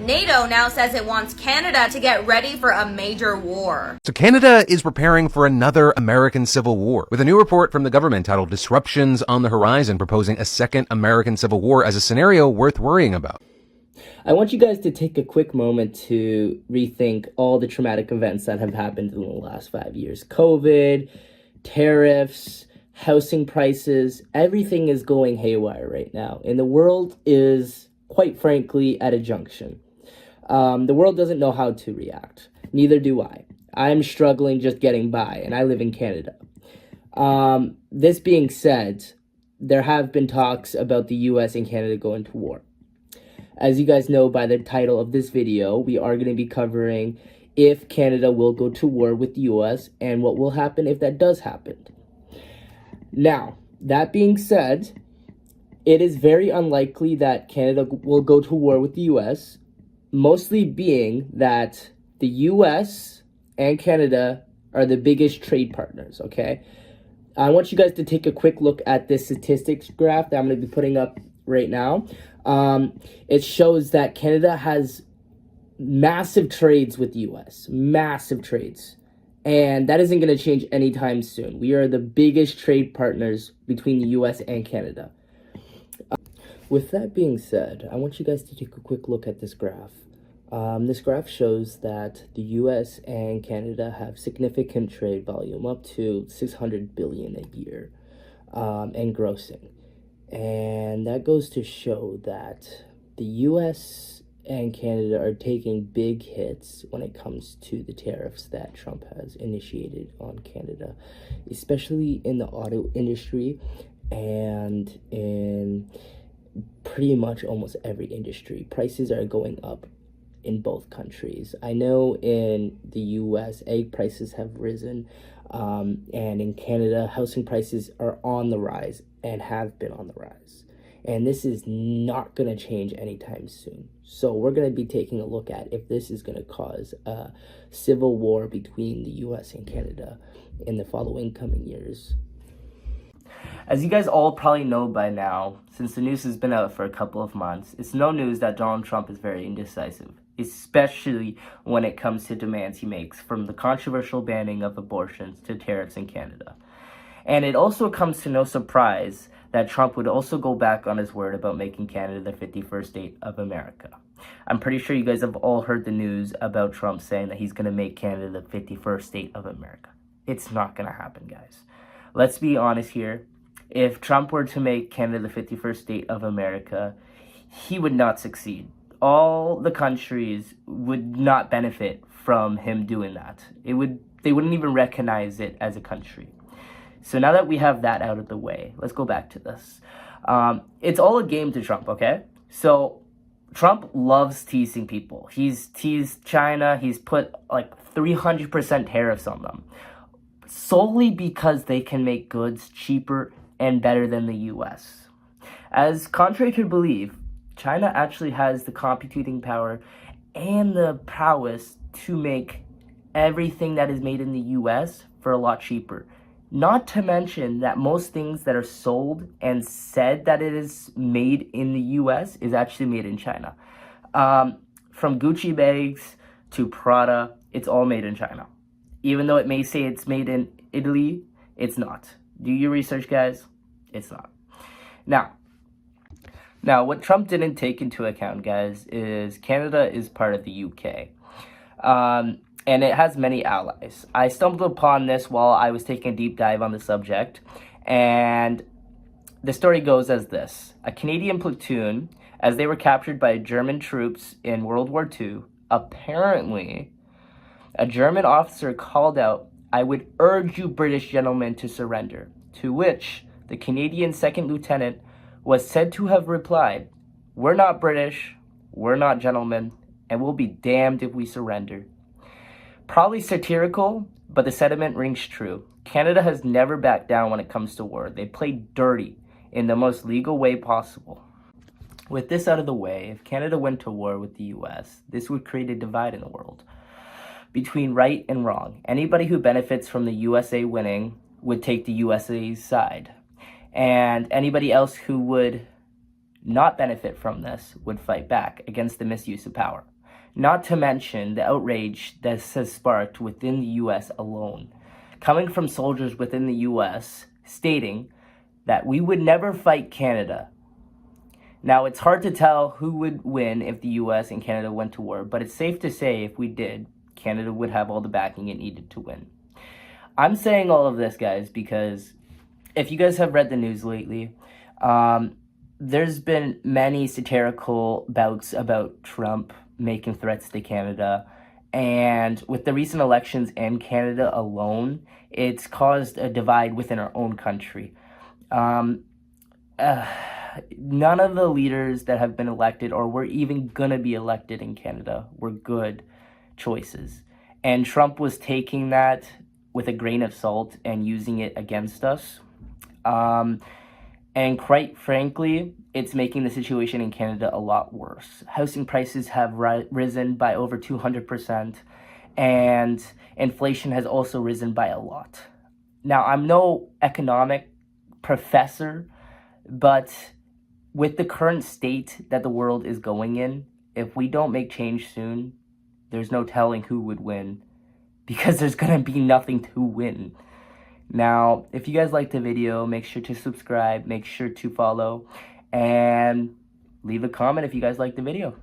NATO now says it wants Canada to get ready for a major war. So Canada is preparing for another American Civil War, with a new report from the government titled Disruptions on the Horizon proposing a second American Civil War as a scenario worth worrying about. I want you guys to take a quick moment to rethink all the traumatic events that have happened in the last 5 years. COVID, tariffs, housing prices, everything is going haywire right now. And the world is, quite frankly, at a junction. The world doesn't know how to react. Neither do I. I'm struggling just getting by, and I live in Canada. This being said, there have been talks about the US and Canada going to war. As you guys know by the title of this video, we are going to be covering if Canada will go to war with the US and what will happen if that does happen. Now, that being said, it is very unlikely that Canada will go to war with the US, mostly being that the US and Canada are the biggest trade partners, okay? I want you guys to take a quick look at this statistics graph that I'm going to be putting up right now. It shows that Canada has massive trades with the US, massive trades. And that isn't going to change anytime soon. We are the biggest trade partners between the US and Canada. With that being said, I want you guys to take a quick look at this graph. This graph shows that the US and Canada have significant trade volume, up to $600 billion a year, and grossing. And that goes to show that the US and Canada are taking big hits when it comes to the tariffs that Trump has initiated on Canada, especially in the auto industry and in pretty much almost every industry. Prices are going up in both countries. I know in the US, egg prices have risen, and in Canada, housing prices are on the rise and have been on the rise. And this is not going to change anytime soon. So we're going to be taking a look at if this is going to cause a civil war between the US and Canada in the following coming years. As you guys all probably know by now, since the news has been out for a couple of months, it's no news that Donald Trump is very indecisive, especially when it comes to demands he makes, from the controversial banning of abortions to tariffs in Canada. And it also comes to no surprise that Trump would also go back on his word about making Canada the 51st state of America. I'm pretty sure you guys have all heard the news about Trump saying that he's going to make Canada the 51st state of America. It's not going to happen, guys. Let's be honest here. If Trump were to make Canada the 51st state of America, he would not succeed. All the countries would not benefit from him doing that. They wouldn't even recognize it as a country. So now that we have that out of the way, let's go back to this. It's all a game to Trump, okay? So Trump loves teasing people. He's teased China. He's put like 300% tariffs on them, solely because they can make goods cheaper and better than the US. As contrary to belief, China actually has the computing power and the prowess to make everything that is made in the US for a lot cheaper. Not to mention that most things that are sold and said that it is made in the US is actually made in China. From Gucci bags to Prada, it's all made in China. Even though it may say it's made in Italy, it's not. Do your research, guys. It's not. Now, what Trump didn't take into account, guys, is Canada is part of the UK. And it has many allies. I stumbled upon this while I was taking a deep dive on the subject. And the story goes as this. A Canadian platoon, as they were captured by German troops in World War II, apparently a German officer called out, "I would urge you British gentlemen to surrender," to which the Canadian second lieutenant was said to have replied, "We're not British, we're not gentlemen, and we'll be damned if we surrender." Probably satirical, but the sentiment rings true. Canada has never backed down when it comes to war. They played dirty in the most legal way possible. With this out of the way, if Canada went to war with the US, this would create a divide in the world between right and wrong. Anybody who benefits from the USA winning would take the USA's side. And anybody else who would not benefit from this would fight back against the misuse of power. Not to mention the outrage that has sparked within the US alone, coming from soldiers within the US stating that we would never fight Canada. Now, it's hard to tell who would win if the US and Canada went to war, but it's safe to say if we did, Canada would have all the backing it needed to win. I'm saying all of this, guys, because if you guys have read the news lately, there's been many satirical bouts about Trump making threats to Canada. And with the recent elections in Canada alone, it's caused a divide within our own country. None of the leaders that have been elected or were even going to be elected in Canada were good choices. And Trump was taking that with a grain of salt and using it against us. And quite frankly, it's making the situation in Canada a lot worse. Housing prices have risen by over 200%, and inflation has also risen by a lot. Now, I'm no economic professor, but with the current state that the world is going in, if we don't make change soon, there's no telling who would win, because there's going to be nothing to win. Now, if you guys liked the video, make sure to subscribe, make sure to follow, and leave a comment if you guys liked the video.